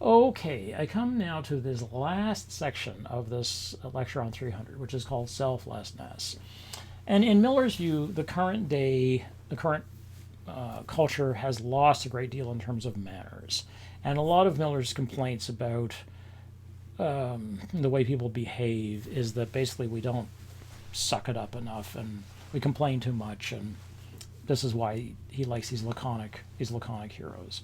Okay, I come now to this last section of this lecture on 300, which is called selflessness. And in Miller's view, the current culture has lost a great deal in terms of manners. And a lot of Miller's complaints about the way people behave is that basically we don't suck it up enough and we complain too much. And this is why he likes these laconic heroes.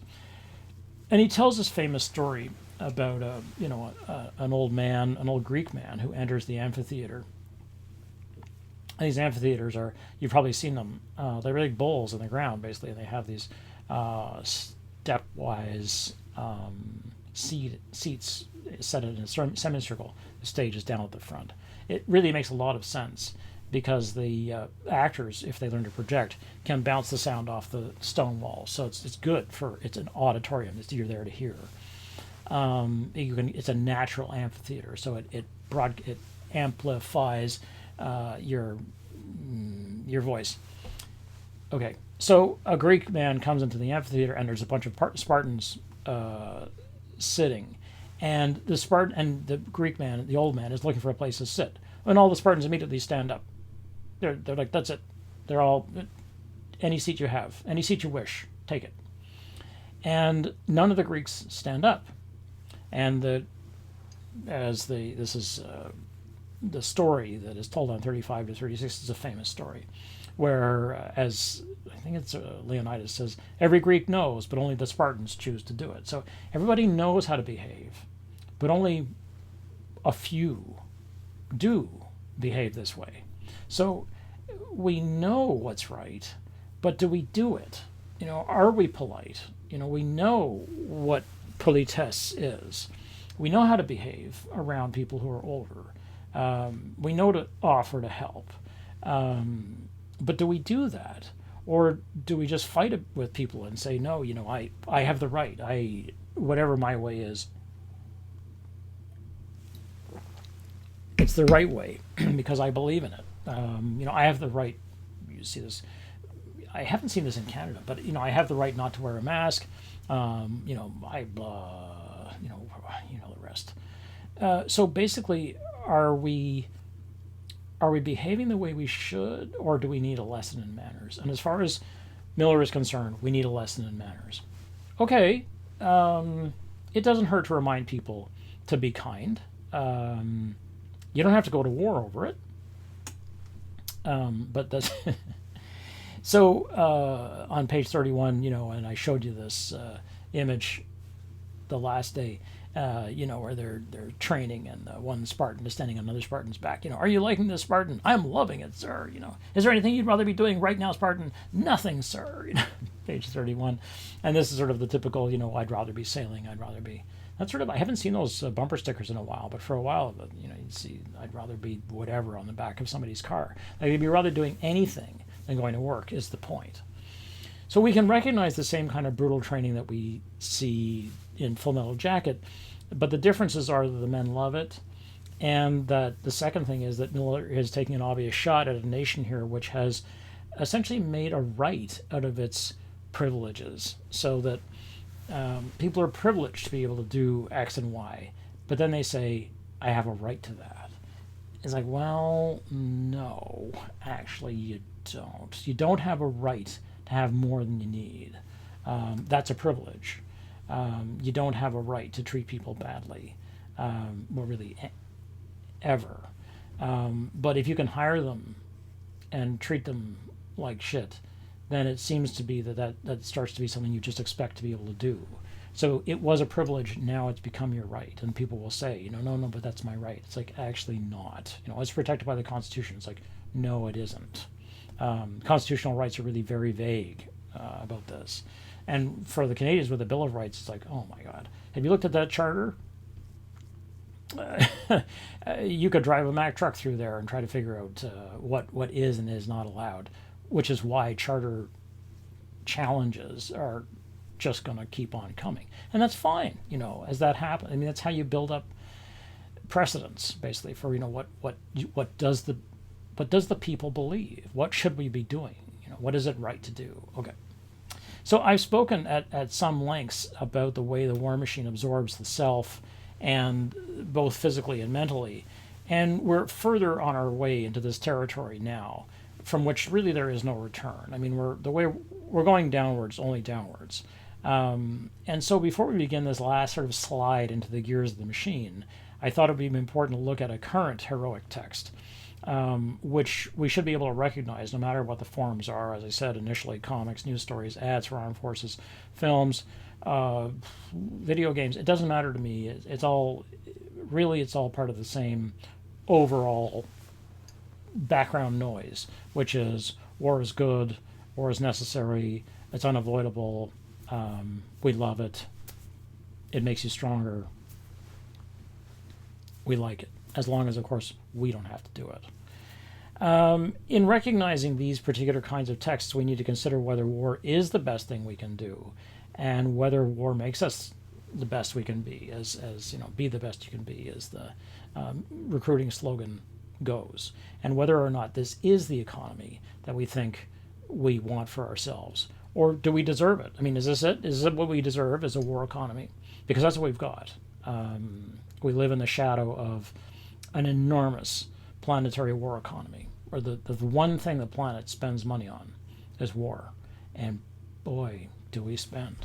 And he tells this famous story about an old man, an old Greek man who enters the amphitheater. And these amphitheaters are, you've probably seen them. They're big bowls in the ground, basically, and they have these stepwise seats set in a semicircle. The stage is down at the front. It really makes a lot of sense because the actors, if they learn to project, can bounce the sound off the stone walls. So it's good for, it's an auditorium that you're there to hear. It's a natural amphitheater, so it amplifies your voice. Okay, so a Greek man comes into the amphitheater and there's a bunch of Spartans sitting, and the Greek man, the old man, is looking for a place to sit, and all the Spartans immediately stand up. They're like, that's it. They're all, any seat you have, any seat you wish, take it. And none of the Greeks stand up. And this is the story that is told on 35 to 36 is a famous story, where as I think it's Leonidas says, every Greek knows, but only the Spartans choose to do it. So everybody knows how to behave, but only a few do behave this way. So we know what's right, but do we do it? Are we polite? We know what politesse is. We know how to behave around people who are older. We know to offer to help. But do we do that? Or do we just fight it with people and say, no, I have the right. Whatever my way is, it's the right way because I believe in it. I have the right. You see this. I haven't seen this in Canada, but I have the right not to wear a mask. I blah. The rest. So basically, are we behaving the way we should, or do we need a lesson in manners? And as far as Miller is concerned, we need a lesson in manners. Okay, it doesn't hurt to remind people to be kind. You don't have to go to war over it. But that's so on page 31, and I showed you this image the last day, where they're training and one Spartan is standing on another Spartan's back. Are you liking this, Spartan? I'm loving it, sir. Is there anything you'd rather be doing right now, Spartan? Nothing, sir. Page 31, and this is sort of the typical. I'd rather be sailing. I'd rather be. That's sort of. I haven't seen those bumper stickers in a while, but for a while, you'd see. I'd rather be whatever on the back of somebody's car. Like, you'd be rather doing anything than going to work. Is the point. So we can recognize the same kind of brutal training that we see in Full Metal Jacket, but the differences are that the men love it, and that the second thing is that Miller is taking an obvious shot at a nation here which has essentially made a right out of its privileges, so that people are privileged to be able to do X and Y, but then they say, I have a right to that. It's like, well, no, actually you don't. You don't have a right to have more than you need. That's a privilege. You don't have a right to treat people badly, or really ever. But if you can hire them and treat them like shit, then it seems to be that starts to be something you just expect to be able to do. So it was a privilege, now it's become your right. And people will say, no, but that's my right. It's like, actually not. It's protected by the Constitution. It's like, no, it isn't. Constitutional rights are really very vague about this. And for the Canadians with the Bill of Rights, it's like, oh my God. Have you looked at that charter? You could drive a Mack truck through there and try to figure out what is and is not allowed, which is why charter challenges are just going to keep on coming. And that's fine, as that happens. I mean, that's how you build up precedents, basically, for, what does the people believe? What should we be doing? What is it right to do? Okay. So I've spoken at some lengths about the way the war machine absorbs the self, and both physically and mentally. And we're further on our way into this territory now, from which really there is no return. I mean, we're going downwards, only downwards. And so before we begin this last sort of slide into the gears of the machine, I thought it would be important to look at a current heroic text, which we should be able to recognize no matter what the forms are. As I said initially, comics, news stories, ads for armed forces, films, video games. It doesn't matter to me. It's all part of the same overall background noise, which is war is good, war is necessary, it's unavoidable, we love it, it makes you stronger, we like it, as long as, of course, we don't have to do it. In recognizing these particular kinds of texts, we need to consider whether war is the best thing we can do, and whether war makes us the best we can be, as be the best you can be, as the recruiting slogan goes, and whether or not this is the economy that we think we want for ourselves, or do we deserve it? I mean, is this it? Is it what we deserve as a war economy? Because that's what we've got. We live in the shadow of an enormous planetary war economy, or the one thing the planet spends money on is war, and boy, do we spend.